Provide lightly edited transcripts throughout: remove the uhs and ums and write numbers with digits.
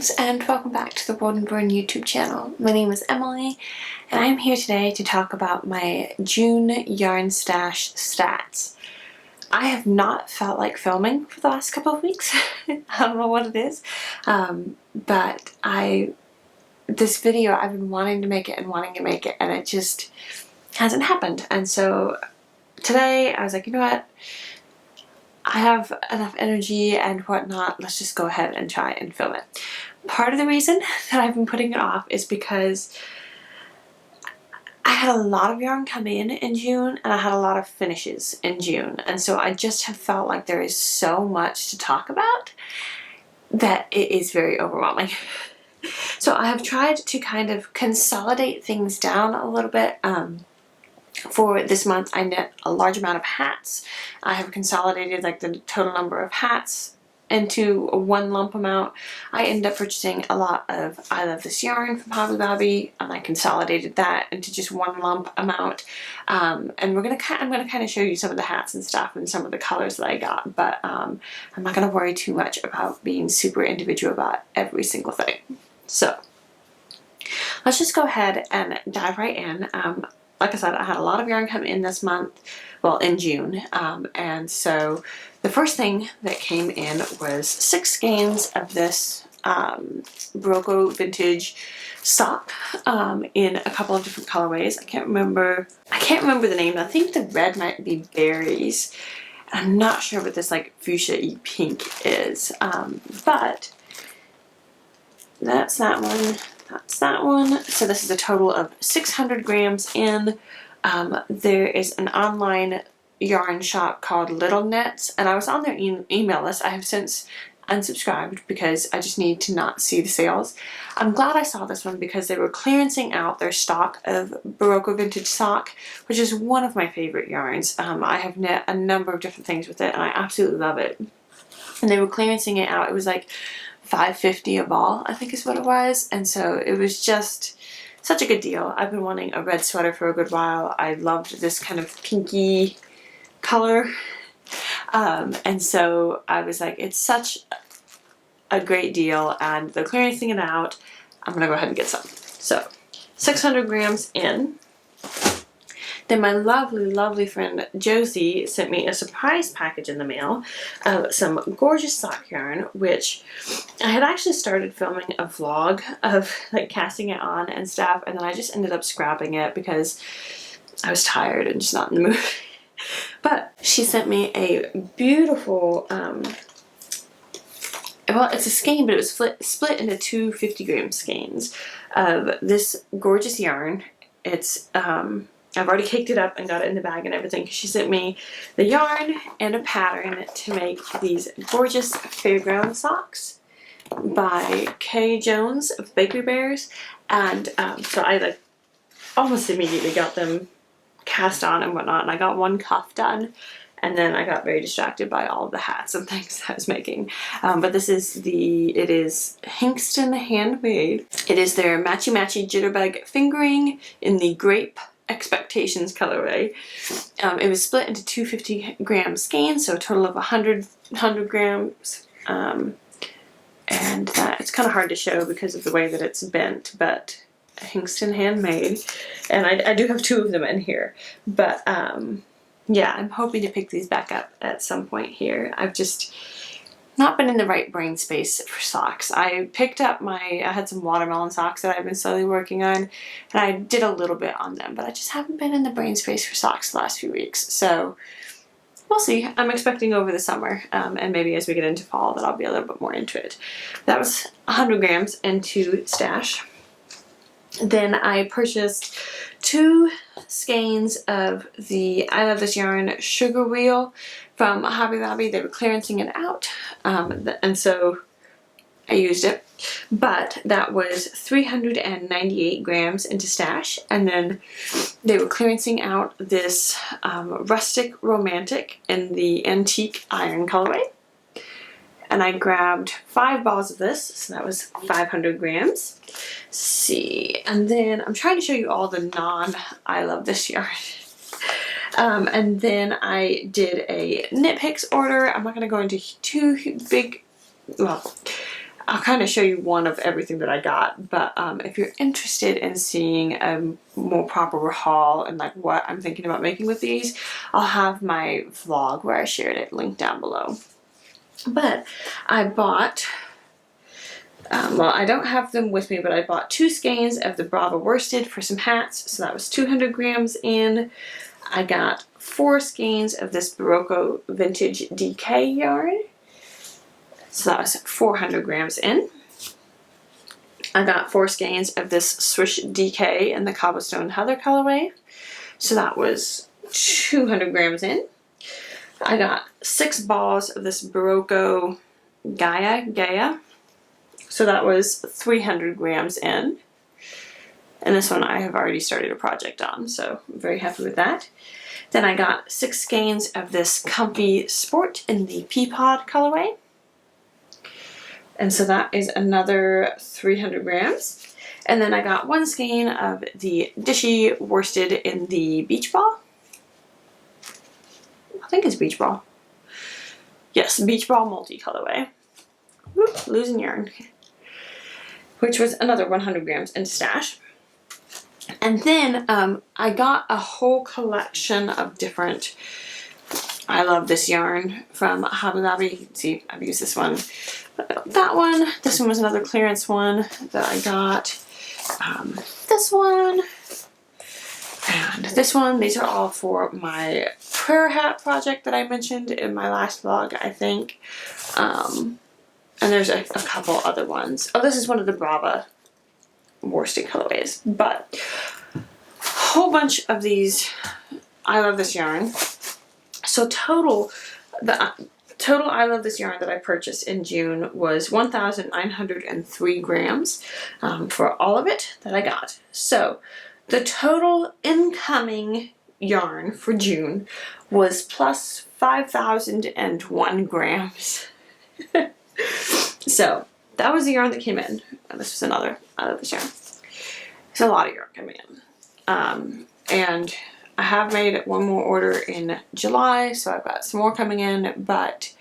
friends, and welcome back to the World and Burn YouTube channel. My name is Emily and I'm here today to talk about my June yarn stash stats. I have not felt like filming for the last couple of weeks. I don't know what it is, but this video I've been wanting to make it and it just hasn't happened. And so today I was like, you know what? I have enough energy and whatnot, let's just go ahead and try and film it. Part of the reason that I've been putting it off is because I had a lot of yarn come in June and I had a lot of finishes in June, and so I just have felt like there is so much to talk about that it is very overwhelming. So I have tried to kind of consolidate things down a little bit. For this month I knit a large amount of hats. I have consolidated like the total number of hats into one lump amount. I ended up purchasing a lot of I Love This yarn from Hobby Lobby, and I consolidated that into just one lump amount. And I'm gonna kind of show you some of the hats and stuff and some of the colors that I got, but I'm not gonna worry too much about being super individual about every single thing. So let's just go ahead and dive right in. Like I said, I had a lot of yarn come in this month, well, in June, and so the first thing that came in was 6 skeins of this Barocco vintage sock in a couple of different colorways. I can't remember the name. I think the red might be berries. I'm not sure what this like fuchsia-y pink is, but that's that one. That's that one. So this is a total of 600 grams in. There is an online yarn shop called Little Knits, and I was on their email list. I have since unsubscribed because I just need to not see the sales. I'm glad I saw this one because they were clearancing out their stock of Barocco vintage sock, which is one of my favorite yarns. I have knit a number of different things with it and I absolutely love it. And they were clearancing it out. It was like $5.50 a ball, I think is what it was, and so it was just such a good deal. I've been wanting a red sweater for a good while. I loved this kind of pinky color, and so I was like, it's such a great deal and they're clearancing it out. I'm gonna go ahead and get some. So 600 grams in. Then my lovely friend Josie sent me a surprise package in the mail of some gorgeous sock yarn, which I had actually started filming a vlog of like casting it on and stuff, and then I just ended up scrapping it because I was tired and just not in the mood. But she sent me a beautiful, well, it's a skein, but it was split into 2 50-gram skeins of this gorgeous yarn. It's I've already caked it up and got it in the bag and everything because she sent me the yarn and a pattern to make these gorgeous fairground socks by Kay Jones of Bakery Bears. And so I like almost immediately got them cast on and whatnot, and I got one cuff done, and then I got very distracted by all the hats and things I was making. But this is it is Hinkston handmade. It is their matchy jitterbug fingering in the grape expectations colorway. It was split into 2 50-gram skeins, so a total of 100 grams. And it's kind of hard to show because of the way that it's bent, but Hinkston handmade, and I do have 2 of them in here. But yeah, I'm hoping to pick these back up at some point here. I've just not been in the right brain space for socks. I picked up I had some watermelon socks that I've been slowly working on, and I did a little bit on them, but I just haven't been in the brain space for socks the last few weeks. So we'll see. I'm expecting over the summer, and maybe as we get into fall that I'll be a little bit more into it. That was 100 grams into stash. Then I purchased 2 skeins of the I Love This yarn sugar wheel from Hobby Lobby. They were clearancing it out, and so I used it. But that was 398 grams into stash, and then they were clearancing out this rustic romantic in the antique iron colorway. And I grabbed 5 balls of this, so that was 500 grams. Let's see, and then I'm trying to show you all the I Love This yarn. And then I did a Knit Picks order. I'm not going to go into too big, well, I'll kind of show you one of everything that I got, but if you're interested in seeing a more proper haul and like what I'm thinking about making with these, I'll have my vlog where I shared it linked down below. But I bought, well, I don't have them with me, but I bought 2 skeins of the Brava worsted for some hats, so that was 200 grams in. I got 4 skeins of this Barocco Vintage DK yarn, so that was 400 grams in. I got 4 skeins of this Swish DK in the Cobblestone Heather colorway, so that was 200 grams in. I got 6 balls of this Barocco Gaia, so that was 300 grams in. And this one I have already started a project on, so I'm very happy with that. Then I got 6 skeins of this Comfy Sport in the Peapod colorway. And so that is another 300 grams. And then I got 1 skein of the Dishy worsted in the Beach Ball. I think it's Beach Ball. Yes, Beach Ball multi colorway. Whoop, losing yarn. Which was another 100 grams in stash. And then I got a whole collection of different I Love This yarn from Hobby Lobby. You can see I've used this one. That one. This one was another clearance one that I got. This one. And this one. These are all for my prayer hat project that I mentioned in my last vlog, I think. And there's a couple other ones. Oh, this is one of the Brava worsted colorways. But a whole bunch of these I Love This yarn. So the total I Love This yarn that I purchased in June was 1,903 grams for all of it that I got. So the total incoming yarn for June was plus 5,001 grams. So that was the yarn that came in. And this was another I Love This yarn. There's a lot of yarn coming in. And I have made one more order in July, so I've got some more coming in, but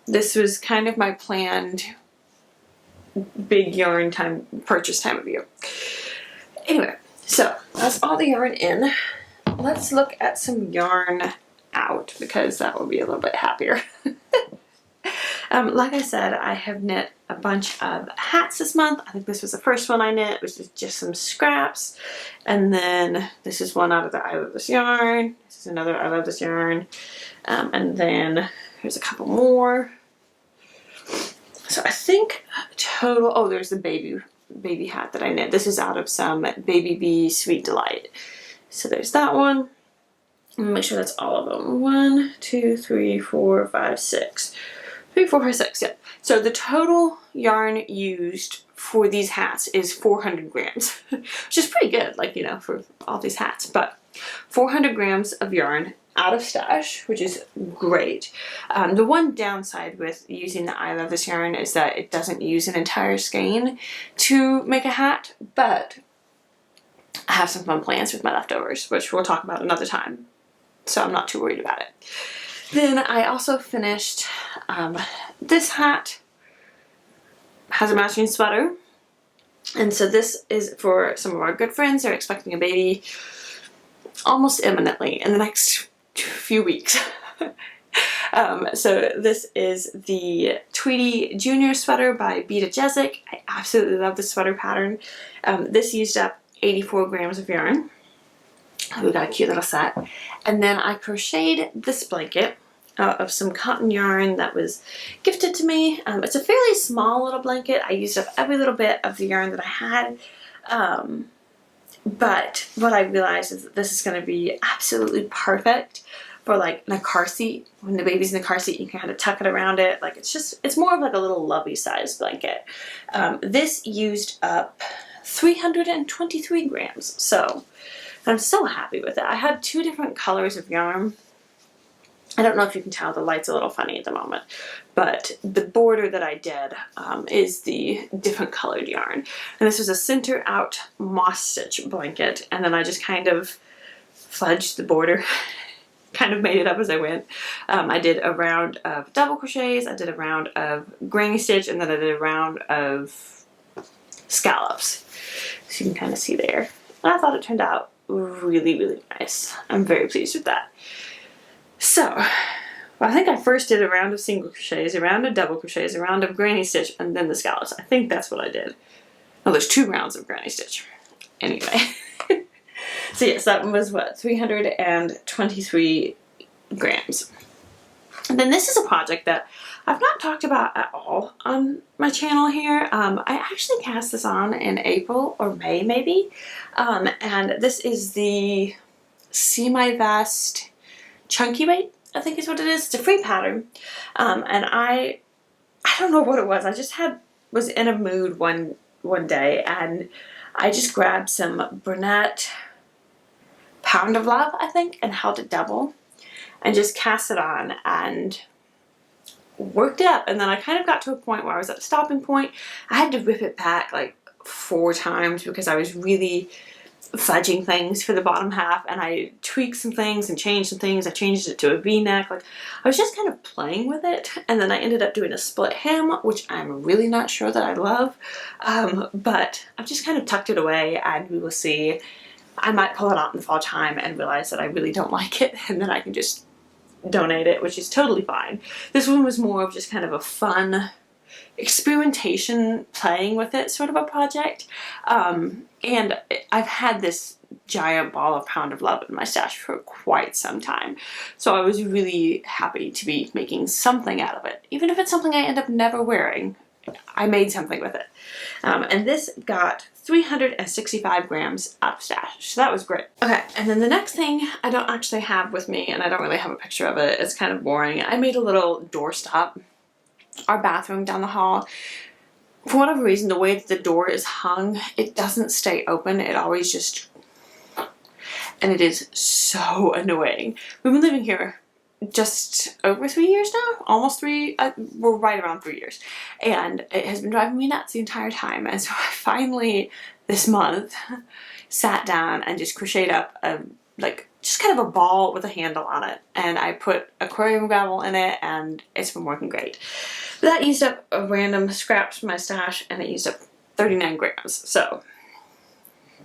this was kind of my planned big yarn purchase time of year. Anyway, so that's all the yarn in. Let's look at some yarn out, because that will be a little bit happier. Like I said, I have knit a bunch of hats this month. I think this was the first one I knit. It was just some scraps. And then this is one out of the I Love This yarn. This is another I Love This yarn. And then here's a couple more. So I think total, oh, there's the baby hat that I knit. This is out of some Baby Bee Sweet Delight. So there's that one. Make sure that's all of them. 1, 2, 3, 4, 5, 6. 3, 4, 5, 6, yeah. So the total yarn used for these hats is 400 grams, which is pretty good, like, you know, for all these hats. But 400 grams of yarn out of stash, which is great. The one downside with using the I Love This yarn is that it doesn't use an entire skein to make a hat, but I have some fun plans with my leftovers, which we'll talk about another time. So I'm not too worried about it. Then I also finished this hat. Has a matching sweater. And so this is for some of our good friends. They're expecting a baby almost imminently in the next few weeks. So this is the Tweety Junior sweater by Beta Jezik. I absolutely love this sweater pattern. This used up 84 grams of yarn. We got a cute little set. And then I crocheted this blanket out of some cotton yarn that was gifted to me. It's a fairly small little blanket. I used up every little bit of the yarn that I had. But what I realized is that this is going to be absolutely perfect for like in a car seat. When the baby's in the car seat, you can kind of tuck it around it. Like it's more of like a little lovey size blanket. This used up 323 grams. So I'm so happy with it. I had 2 different colors of yarn. I don't know if you can tell, the light's a little funny at the moment, but the border that I did is the different colored yarn. And this was a center out moss stitch blanket, and then I just kind of fudged the border kind of made it up as I went. I did a round of double crochets, I did a round of granny stitch, and then I did a round of scallops. So you can kind of see there. And I thought it turned out really, really nice. I'm very pleased with that. So, well, I think I first did a round of single crochets, a round of double crochets, a round of granny stitch, and then the scallops. I think that's what I did. Oh, there's 2 rounds of granny stitch. Anyway. So yes, that one was what, 323 grams. And then this is a project that I've not talked about at all on my channel here. I actually cast this on in April or May maybe. And this is the See My Vest Chunky Weight, I think is what it is. It's a free pattern. And I don't know what it was. I just was in a mood one day, and I just grabbed some brunette Pound of Love, I think, and held it double and just cast it on and worked it up. And then I kind of got to a point where I was at a stopping point. I had to rip it back like 4 times because I was really fudging things for the bottom half, and I tweaked some things and changed some things. I changed it to a V-neck. Like, I was just kind of playing with it, and then I ended up doing a split hem, which I'm really not sure that I love, but I've just kind of tucked it away, and we will see. I might pull it out in the fall time and realize that I really don't like it, and then I can just donate it, which is totally fine. This one was more of just kind of a fun experimentation, playing with it sort of a project. And I've had this giant ball of Pound of Love in my stash for quite some time. So I was really happy to be making something out of it. Even if it's something I end up never wearing, I made something with it. And this got 365 grams out of stash, so that was great. Okay, and then the next thing I don't actually have with me, and I don't really have a picture of it, it's kind of boring. I made a little doorstop, our bathroom down the hall. For whatever reason, the way that the door is hung, it doesn't stay open. It always just, and it is so annoying. We've been living here just over 3 years now, almost 3, we're right around 3 years, and it has been driving me nuts the entire time. And so I finally, this month, sat down and just crocheted up just kind of a ball with a handle on it, and I put aquarium gravel in it, and it's been working great. But that used up a random scraps from my stash, and it used up 39 grams, so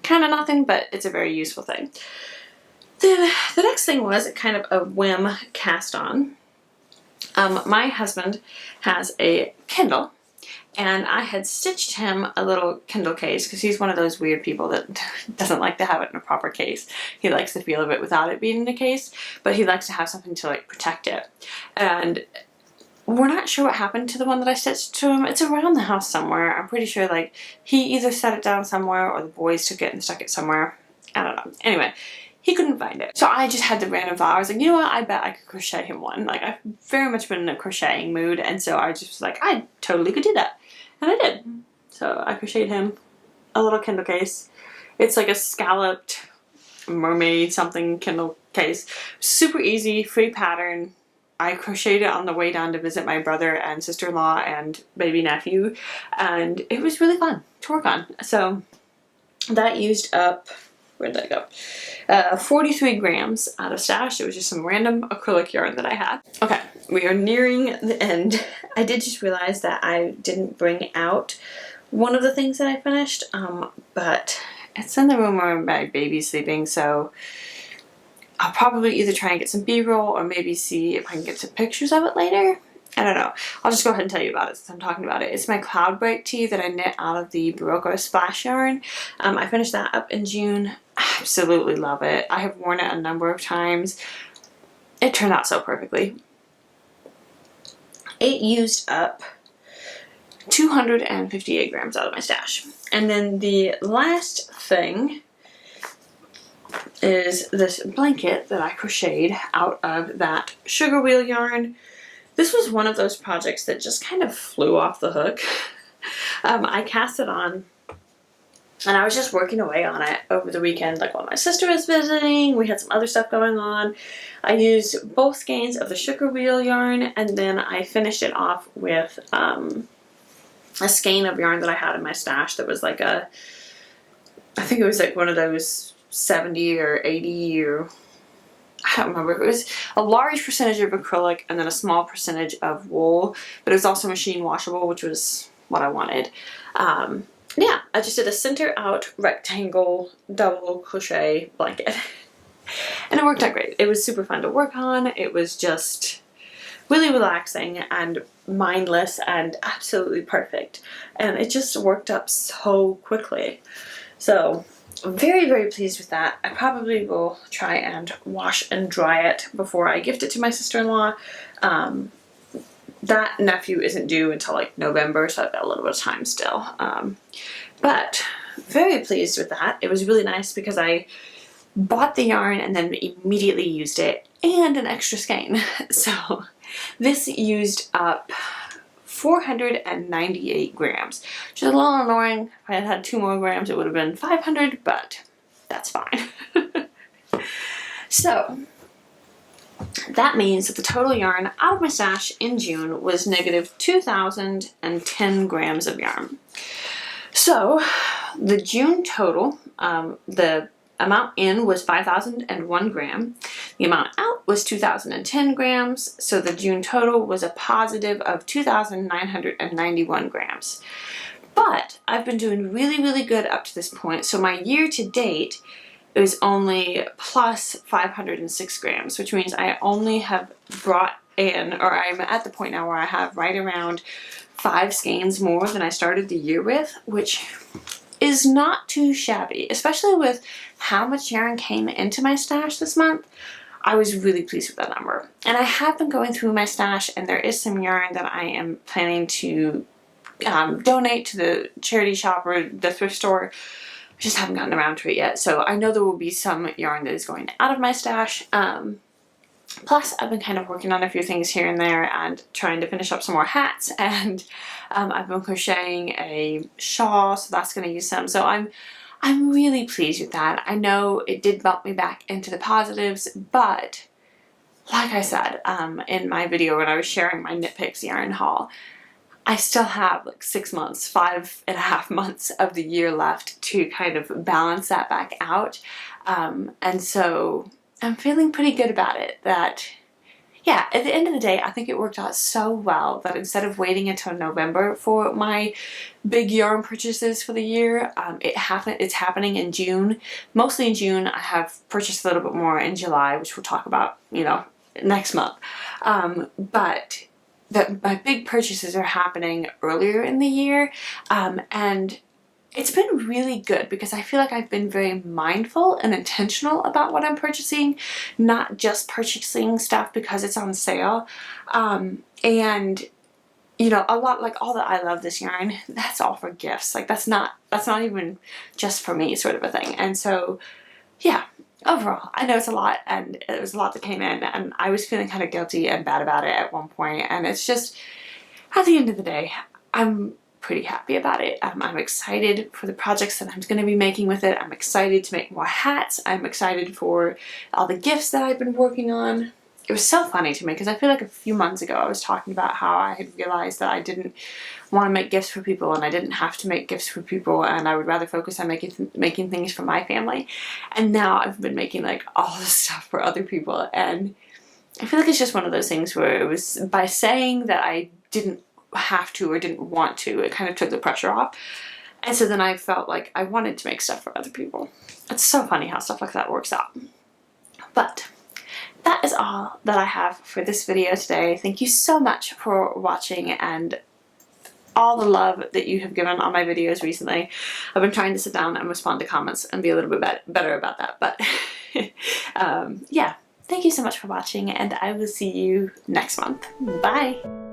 kind of nothing, but it's a very useful thing. Then the next thing was kind of a whim cast on. My husband has a Kindle, and I had stitched him a little Kindle case because he's one of those weird people that doesn't like to have it in a proper case. He likes the feel of it without it being in a case, but he likes to have something to like protect it. And we're not sure what happened to the one that I stitched to him. It's around the house somewhere. I'm pretty sure like he either set it down somewhere or the boys took it and stuck it somewhere. I don't know. Anyway, he couldn't find it. So I just had the random thought. I was like, you know what? I bet I could crochet him one. Like, I've very much been in a crocheting mood, and so I just was like, I totally could do that. And I did. So I crocheted him a little Kindle case. It's like a scalloped mermaid something Kindle case. Super easy, free pattern. I crocheted it on the way down to visit my brother and sister-in-law and baby nephew, and it was really fun to work on. So that used up, where did that go? 43 grams out of stash. It was just some random acrylic yarn that I had. Okay, we are nearing the end. I did just realize that I didn't bring out one of the things that I finished, but it's in the room where my baby's sleeping, so I'll probably either try and get some B-roll or maybe see if I can get some pictures of it later. I don't know. I'll just go ahead and tell you about it since I'm talking about it. It's my Cloud Break tee that I knit out of the Barocco Splash yarn. I finished that up in June. I absolutely love it. I have worn it a number of times. It turned out so perfectly. It used up 258 grams out of my stash. And then the last thing is this blanket that I crocheted out of that sugar wheel yarn. This was one of those projects that just kind of flew off the hook. I cast it on, and I was just working away on it over the weekend, like while my sister was visiting. We had some other stuff going on. I used both skeins of the sugar wheel yarn, and then I finished it off with a skein of yarn that I had in my stash that was like I think it was like one of those 70 or 80 or I don't remember, it was a large percentage of acrylic and then a small percentage of wool, but it was also machine washable, which was what I wanted. Yeah, I just did a center out rectangle double crochet blanket and it worked out great. It was super fun to work on. It was just really relaxing and mindless and absolutely perfect, and it just worked up so quickly. So I'm very, very pleased with that. I probably will try and wash and dry it before I gift it to my sister-in-law. That nephew isn't due until like November, so I've got a little bit of time still. But very pleased with that. It was really nice because I bought the yarn and then immediately used it, and an extra skein. So this used up 498 grams, which is a little annoying. If I had had 2 more grams, it would have been 500, but that's fine. So that means that the total yarn out of my stash in June was negative 2,010 grams of yarn. So the June total, the amount in was 5,001 gram. The amount out was 2,010 grams. So the June total was a positive of 2,991 grams. But I've been doing really, really good up to this point. So my year to date is only plus 506 grams, which means I only have brought in, or I'm at the point now where I have right around 5 skeins more than I started the year with, which is not too shabby, especially with how much yarn came into my stash this month. I was really pleased with that number. And I have been going through my stash, and there is some yarn that I am planning to donate to the charity shop or the thrift store. I just haven't gotten around to it yet. So I know there will be some yarn that is going out of my stash. Plus, I've been kind of working on a few things here and there and trying to finish up some more hats, and I've been crocheting a shawl, so that's going to use some. So I'm really pleased with that. I know it did bump me back into the positives, but like I said in my video when I was sharing my Knit Picks yarn haul, I still have like 6 months, 5.5 months of the year left to kind of balance that back out. And so I'm feeling pretty good about it. That, yeah, at the end of the day, I think it worked out so well that instead of waiting until November for my big yarn purchases for the year, it's happening in June. Mostly in June. I have purchased a little bit more in July, which we'll talk about, you know, next month. But my big purchases are happening earlier in the year, and it's been really good because I feel like I've been very mindful and intentional about what I'm purchasing, not just purchasing stuff because it's on sale. And you know, a lot, like all the I love this yarn, that's all for gifts. Like that's not even just for me sort of a thing. And so yeah, overall, I know it's a lot, and it was a lot that came in, and I was feeling kind of guilty and bad about it at one point, and it's just, at the end of the day, I'm pretty happy about it. I'm excited for the projects that I'm going to be making with it. I'm excited to make more hats. I'm excited for all the gifts that I've been working on. It was so funny to me because I feel like a few months ago I was talking about how I had realized that I didn't want to make gifts for people, and I didn't have to make gifts for people, and I would rather focus on making things for my family. And now I've been making like all this stuff for other people, and I feel like it's just one of those things where it was by saying that I didn't have to or didn't want to, it kind of took the pressure off. And so then I felt like I wanted to make stuff for other people. It's so funny how stuff like that works out. But that is all that I have for this video today. Thank you so much for watching and all the love that you have given on my videos recently. I've been trying to sit down and respond to comments and be a little bit better about that. But yeah, thank you so much for watching, and I will see you next month. Bye!